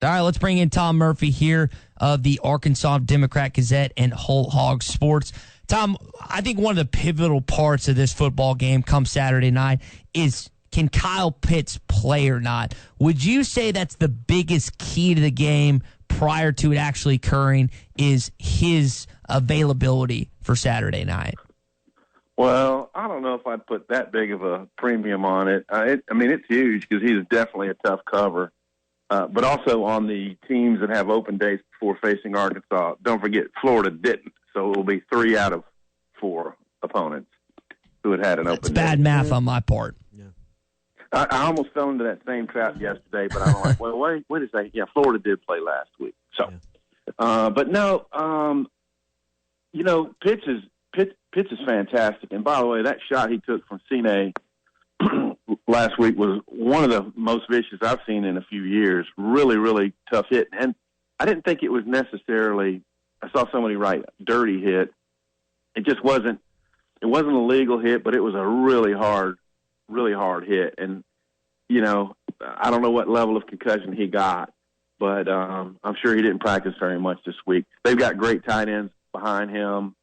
All right, let's bring in Tom Murphy here of the Arkansas Democrat-Gazette and Hogs Sports. Tom, I think one of the pivotal parts of this football game come Saturday night is, can Kyle Pitts play or not? Would you say that's the biggest key to the game prior to it actually occurring, is his availability for Saturday night? Well, I don't know if I'd put that big of a premium on it. It's huge because he's definitely a tough cover. But also on the teams that have open dates before facing Arkansas, don't forget Florida didn't. So it will be 3 out of 4 opponents who had an open date. That's bad math on my part. Yeah. I almost fell into that same trap yesterday, but I'm like, well, wait a second. Yeah, Florida did play last week. So, but no, Pitts is fantastic. And by the way, that shot he took from Cine last week was one of the most vicious I've seen in a few years. Really, really tough hit. And I didn't think it was necessarily, I saw somebody write dirty hit. It just wasn't, it wasn't a legal hit, but it was a really hard hit. And, I don't know what level of concussion he got, but I'm sure he didn't practice very much this week. They've got great tight ends behind him.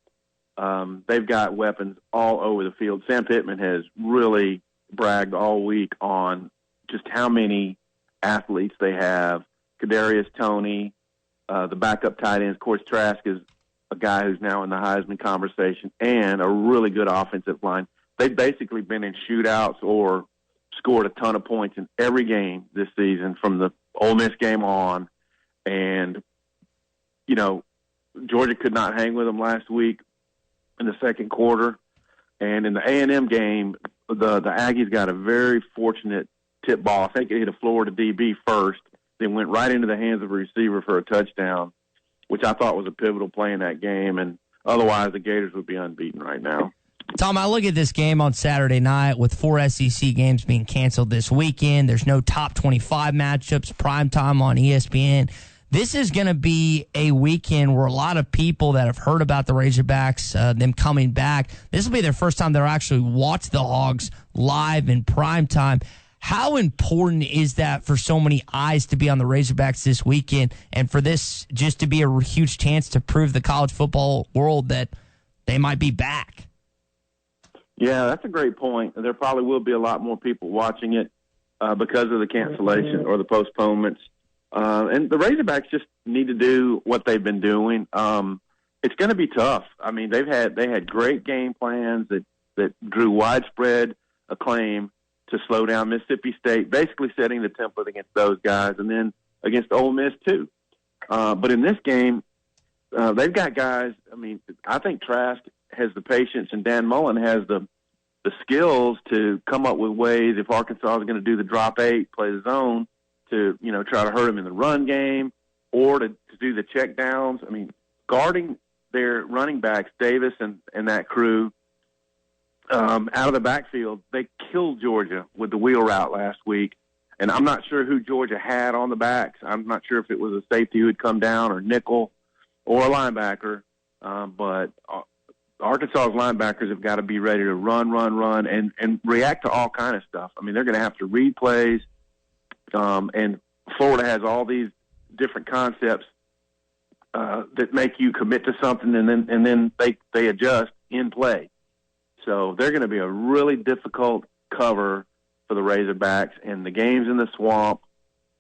They've got weapons all over the field. Sam Pittman has really bragged all week on just how many athletes they have. Kadarius Toney, the backup tight ends. Of course, Trask is a guy who's now in the Heisman conversation, and a really good offensive line. They've basically been in shootouts or scored a ton of points in every game this season from the Ole Miss game on. And, Georgia could not hang with them last week in the second quarter. And in the A&M game, the Aggies got a very fortunate tip ball. I think it hit a Florida DB first, then went right into the hands of a receiver for a touchdown, which I thought was a pivotal play in that game. And otherwise, the Gators would be unbeaten right now. Tom, I look at this game on Saturday night with 4 SEC games being canceled this weekend. There's no top 25 matchups, primetime on ESPN. This is going to be a weekend where a lot of people that have heard about the Razorbacks, them coming back, this will be their first time they'll actually watch the Hogs live in primetime. How important is that for so many eyes to be on the Razorbacks this weekend, and for this just to be a huge chance to prove the college football world that they might be back? Yeah, that's a great point. There probably will be a lot more people watching it because of the cancellation or the postponements. And the Razorbacks just need to do what they've been doing. It's going to be tough. I mean, they had great game plans that drew widespread acclaim to slow down Mississippi State, basically setting the template against those guys, and then against Ole Miss too. But in this game, they've got guys. I mean, I think Trask has the patience, and Dan Mullen has the skills to come up with ways, if Arkansas is going to do the drop 8, play the zone, to try to hurt them in the run game, or to do the check downs. I mean, guarding their running backs, Davis and that crew, out of the backfield, they killed Georgia with the wheel route last week. And I'm not sure who Georgia had on the backs. I'm not sure if it was a safety who had come down, or nickel, or a linebacker. But Arkansas's linebackers have got to be ready to run, and react to all kind of stuff. I mean, they're going to have to read plays. And Florida has all these different concepts that make you commit to something, and then they adjust in play. So they're going to be a really difficult cover for the Razorbacks, and the game's in the swamp.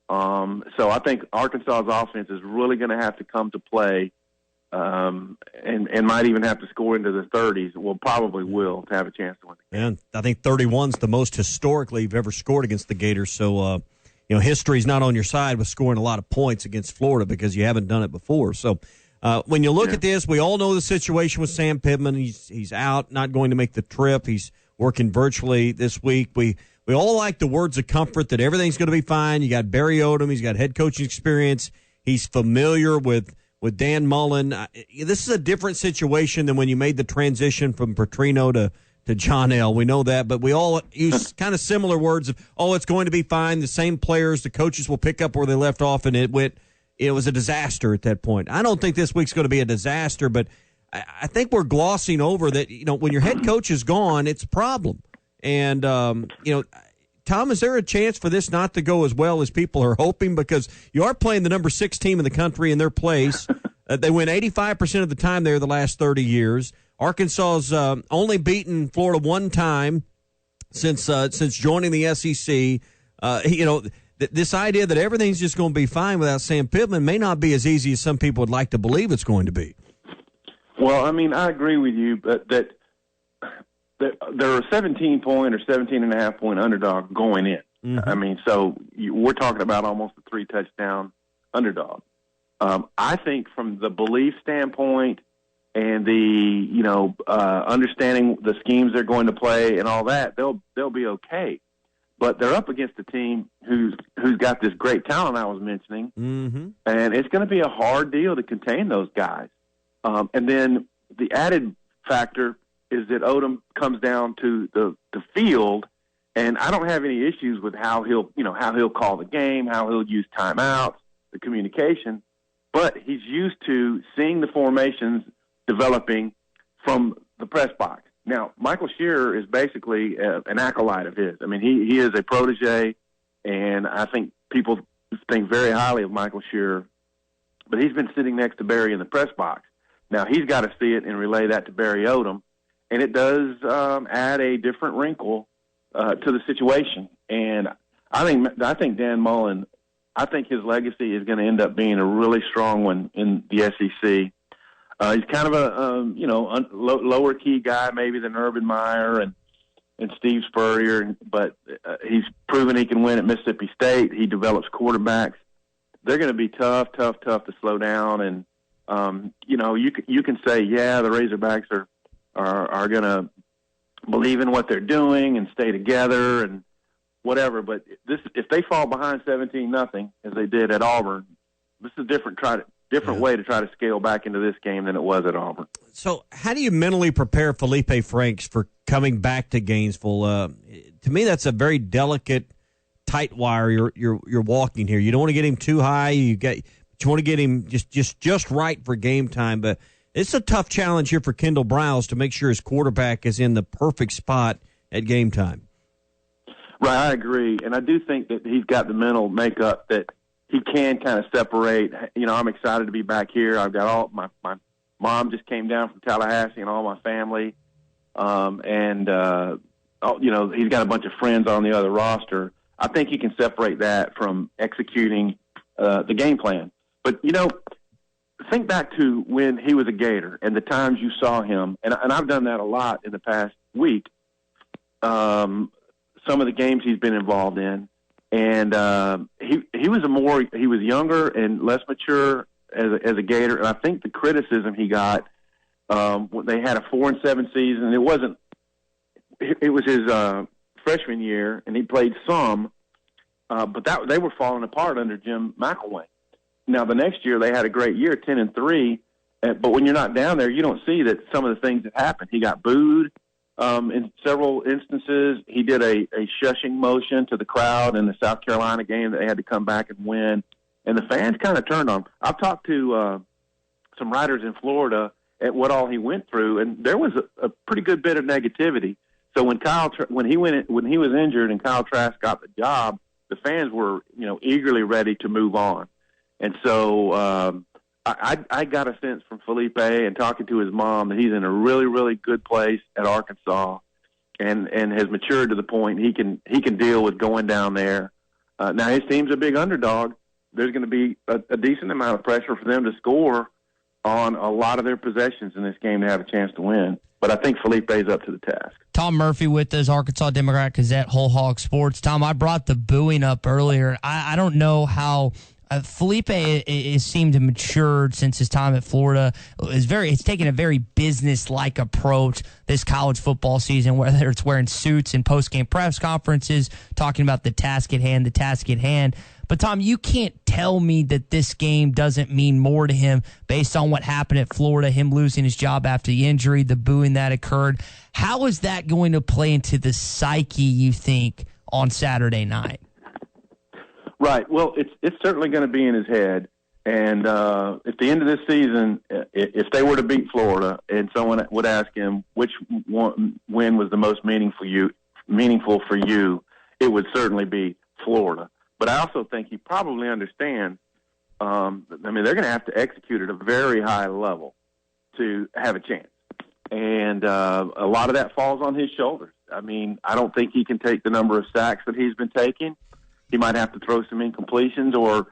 So I think Arkansas's offense is really going to have to come to play, and might even have to score into the 30s. Well, probably will, to have a chance to win the game. And I think 31's the most historically you've ever scored against the Gators. So, history's not on your side with scoring a lot of points against Florida because you haven't done it before. So when you look at this, we all know the situation with Sam Pittman. He's out, not going to make the trip. He's working virtually this week. We all like the words of comfort that everything's going to be fine. You got Barry Odom. He's got head coaching experience. He's familiar with Dan Mullen. This is a different situation than when you made the transition from Petrino to John L. We know that, but we all use kind of similar words of, it's going to be fine. The same players, the coaches will pick up where they left off, and it was a disaster at that point. I don't think this week's going to be a disaster, but I think we're glossing over that, when your head coach is gone, it's a problem. And, Tom, is there a chance for this not to go as well as people are hoping? Because you are playing the number 6 team in the country in their place. They win 85% of the time there the last 30 years. Arkansas's only beaten Florida one time since joining the SEC. This idea that everything's just going to be fine without Sam Pittman may not be as easy as some people would like to believe it's going to be. Well, I mean, I agree with you, but that they're a 17-point or 17.5-point underdog going in. Mm-hmm. I mean, so we're talking about almost a 3-touchdown underdog. I think from the belief standpoint and the understanding the schemes they're going to play and all that, they'll be okay. But they're up against a team who's got this great talent I was mentioning, mm-hmm. and it's going to be a hard deal to contain those guys. And then the added factor is that Odom comes down to the field, and I don't have any issues with how he'll call the game, how he'll use timeouts, the communication. But he's used to seeing the formations developing from the press box. Now, Michael Shearer is basically an acolyte of his. I mean, he is a protege, and I think people think very highly of Michael Shearer. But he's been sitting next to Barry in the press box. Now, he's got to see it and relay that to Barry Odom, and it does add a different wrinkle to the situation. And I think Dan Mullen, I think his legacy is going to end up being a really strong one in the SEC. He's kind of a lower key guy maybe than Urban Meyer and Steve Spurrier, but he's proven he can win at Mississippi State. He develops quarterbacks. They're going to be tough to slow down. And you can say, yeah, the Razorbacks are going to believe in what they're doing and stay together and whatever. But if they fall behind 17-0 as they did at Auburn, this is different way to try to scale back into this game than it was at Auburn. So how do you mentally prepare Feleipe Franks for coming back to Gainesville? To me, that's a very delicate, tight wire you're walking here. You don't want to get him too high. You want to get him just right for game time. But it's a tough challenge here for Kendall Browse to make sure his quarterback is in the perfect spot at game time. Right, I agree. And I do think that he's got the mental makeup that he can kind of separate. I'm excited to be back here. I've got all my mom just came down from Tallahassee and all my family. He's got a bunch of friends on the other roster. I think he can separate that from executing the game plan. But, think back to when he was a Gator and the times you saw him, and I've done that a lot in the past week, some of the games he's been involved in. And he was younger and less mature as a Gator, and I think the criticism he got when they had a 4-7 season, it was his freshman year, and he played some, but they were falling apart under Jim McElwain. Now the next year they had a great year, 10-3, but when you're not down there, you don't see that some of the things that happened. He got booed. In several instances, he did a shushing motion to the crowd in the South Carolina game that they had to come back and win, and the fans kind of turned on him. I've talked to some writers in Florida at what all he went through, and there was a pretty good bit of negativity. So when he was injured and Kyle Trask got the job, the fans were eagerly ready to move on, and so. I got a sense from Feleipe and talking to his mom that he's in a really, really good place at Arkansas and has matured to the point he can deal with going down there. Now his team's a big underdog. There's going to be a decent amount of pressure for them to score on a lot of their possessions in this game to have a chance to win. But I think Feleipe's up to the task. Tom Murphy with us, Arkansas Democrat-Gazette, Whole Hog Sports. Tom, I brought the booing up earlier. I don't know how Feleipe is seemed to mature since his time at Florida. It's taken a very business-like approach this college football season, whether it's wearing suits and post-game press conferences, talking about the task at hand. But, Tom, you can't tell me that this game doesn't mean more to him based on what happened at Florida, him losing his job after the injury, the booing that occurred. How is that going to play into the psyche, you think, on Saturday night? Right. Well, it's certainly going to be in his head. And at the end of this season, if they were to beat Florida and someone would ask him which win was the most meaningful for you, it would certainly be Florida. But I also think he probably understands. I mean, they're going to have to execute at a very high level to have a chance. And a lot of that falls on his shoulders. I mean, I don't think he can take the number of sacks that he's been taking. He might have to throw some incompletions or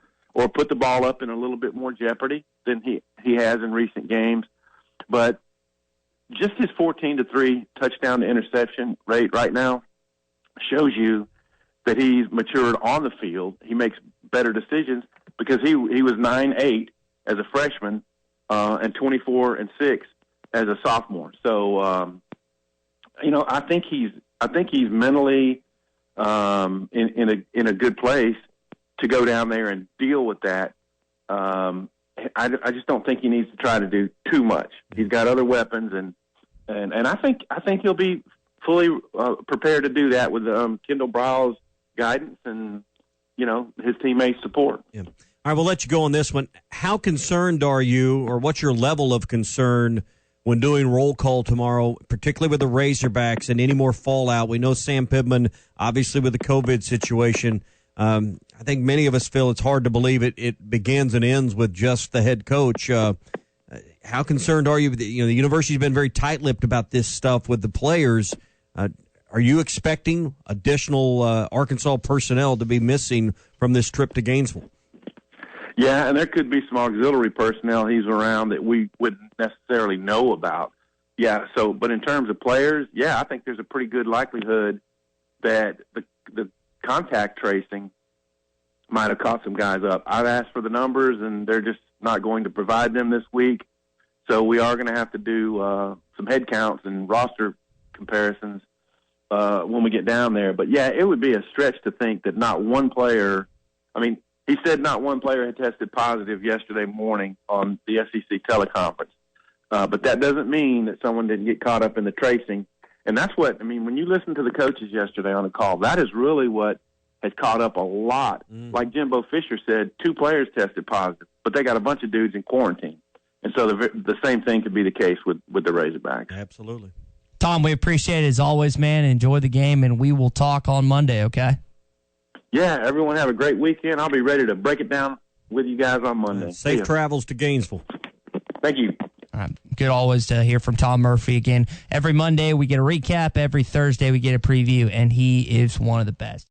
put the ball up in a little bit more jeopardy than he has in recent games. But just his 14-3 touchdown to interception rate right now shows you that he's matured on the field. He makes better decisions because he was 9-8 as a freshman and 24-6 as a sophomore. So I think he's mentally in a good place to go down there and deal with that. I just don't think he needs to try to do too much. He's got other weapons, and I think he'll be fully prepared to do that with Kendall Brow's guidance and his teammates' support. Yeah. All right, we'll let you go on this one. How concerned are you, or what's your level of concern when doing roll call tomorrow, particularly with the Razorbacks and any more fallout? We know Sam Pittman, obviously with the COVID situation. I think many of us feel it's hard to believe it begins and ends with just the head coach. How concerned are you? The university's been very tight-lipped about this stuff with the players. Are you expecting additional Arkansas personnel to be missing from this trip to Gainesville? Yeah, and there could be some auxiliary personnel he's around that we wouldn't necessarily know about. Yeah, but in terms of players, I think there's a pretty good likelihood that the contact tracing might have caught some guys up. I've asked for the numbers, and they're just not going to provide them this week. So we are going to have to do some head counts and roster comparisons when we get down there. But, it would be a stretch to think that not one player – I mean, he said not one player had tested positive yesterday morning on the SEC teleconference. But that doesn't mean that someone didn't get caught up in the tracing. And that's what – I mean, when you listen to the coaches yesterday on the call, that is really what has caught up a lot. Like Jimbo Fisher said, 2 players tested positive, but they got a bunch of dudes in quarantine. And so the same thing could be the case with the Razorbacks. Absolutely. Tom, we appreciate it as always, man. Enjoy the game, and we will talk on Monday, okay? Yeah, everyone have a great weekend. I'll be ready to break it down with you guys on Monday. Safe travels to Gainesville. Thank you. All right. Good always to hear from Tom Murphy again. Every Monday we get a recap. Every Thursday we get a preview, and he is one of the best.